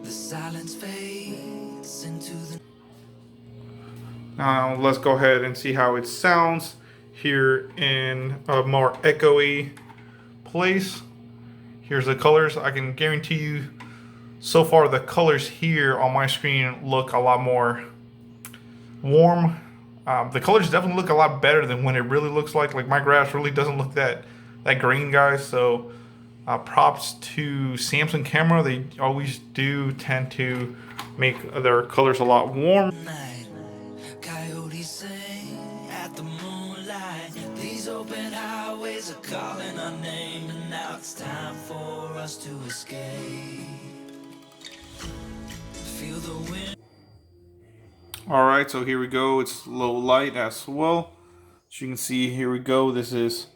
The silence fades into the. Now let's go ahead and see how it sounds here in a more echoey place. Here's the colors. I can guarantee you so far the colors here on my screen look a lot more warm. The colors definitely look a lot better than when it really looks like my grass really doesn't look that green, guys. So props to Samsung camera. They always do tend to make their colors a lot warm. Night, coyotes sing at the moonlight. These open highways are calling our name, and now it's time for us to escape. Feel the wind. Alright, so here we go. It's low light as well. As you can see, here we go. This is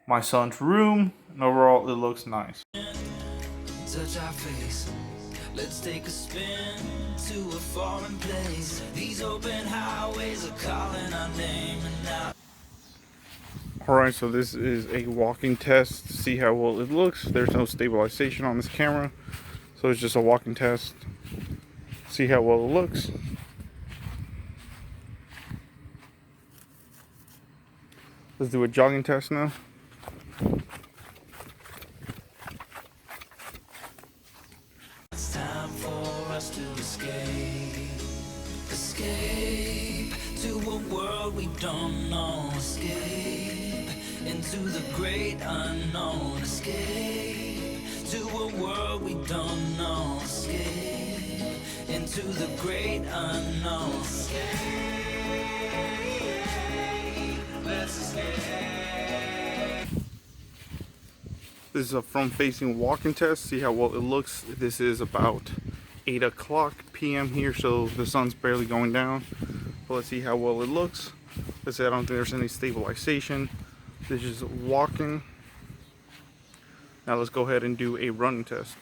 my son's room, and overall it looks nice. Touch our face. Let's take a spin to a foreign place. These open highways are calling our name, and now. Alright, so this is a walking test to see how well it looks. There's no stabilization on this camera, so it's just a walking test. See how well it looks. Let's do a jogging test now. It's time for us to escape. Escape to a world we don't know. Escape into the great unknown. Escape to a world we don't know. Escape into the great unknown. Escape. Let's escape. This is a front-facing walking test. See how well it looks. This is about 8 o'clock p.m. here, so the sun's barely going down. But let's see how well it looks. Let's say I don't think there's any stabilization. This is walking. Now let's go ahead and do a running test.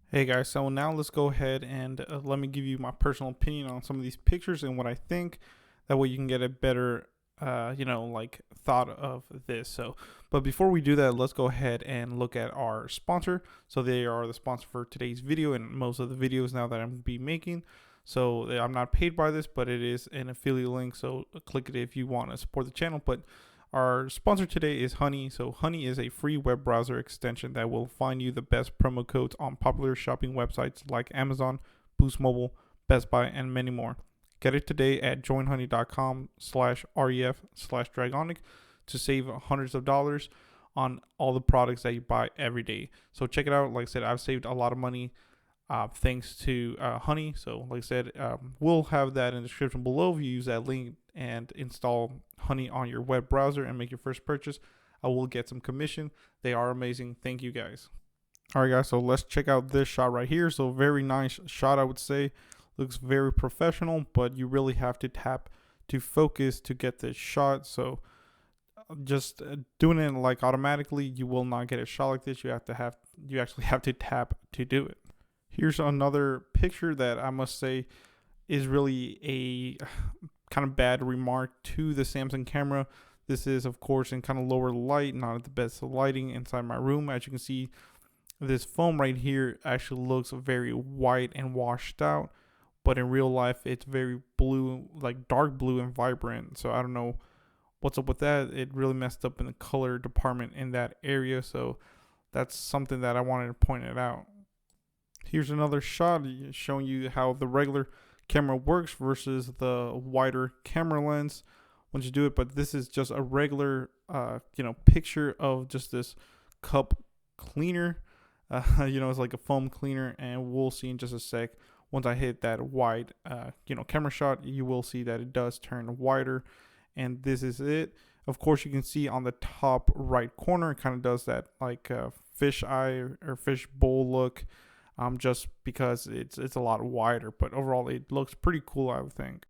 Hey guys, so now let's go ahead and let me give you my personal opinion on some of these pictures and what I think. That way you can get a better, thought of this. So, but before we do that, let's go ahead and look at our sponsor. So they are the sponsor for today's video and most of the videos now that I'm going to be making. So I'm not paid by this, but it is an affiliate link. So click it if you want to support the channel. But our sponsor today is Honey. So Honey is a free web browser extension that will find you the best promo codes on popular shopping websites like Amazon, Boost Mobile, Best Buy, and many more. Get it today at joinhoney.com/ref/dragonic to save hundreds of dollars on all the products that you buy every day. So check it out. Like I said, I've saved a lot of money thanks to Honey. So like I said, we'll have that in the description below. If you use that link and install Honey on your web browser and make your first purchase, I will get some commission. They are amazing. Thank you guys. All right guys, so let's check out this shot right here. So very nice shot, I would say. Looks very professional, but you really have to tap to focus to get this shot. So just doing it like automatically, you will not get a shot like this. You actually have to tap to do it. Here's another picture that I must say is really a kind of bad remark to the Samsung camera. This is of course in kind of lower light, not the best lighting inside my room. As you can see, this foam right here actually looks very white and washed out, but in real life it's very blue, like dark blue and vibrant. So I don't know what's up with that. It really messed up in the color department in that area. So that's something that I wanted to point it out. Here's another shot showing you how the regular camera works versus the wider camera lens once you do it. But this is just a regular picture of just this cup cleaner. It's like a foam cleaner, and we'll see in just a sec. Once I hit that wide camera shot, you will see that it does turn wider, and this is it. Of course, you can see on the top right corner, it kind of does that like fish eye or fish bowl look. Just because it's a lot wider, but overall it looks pretty cool, I would think.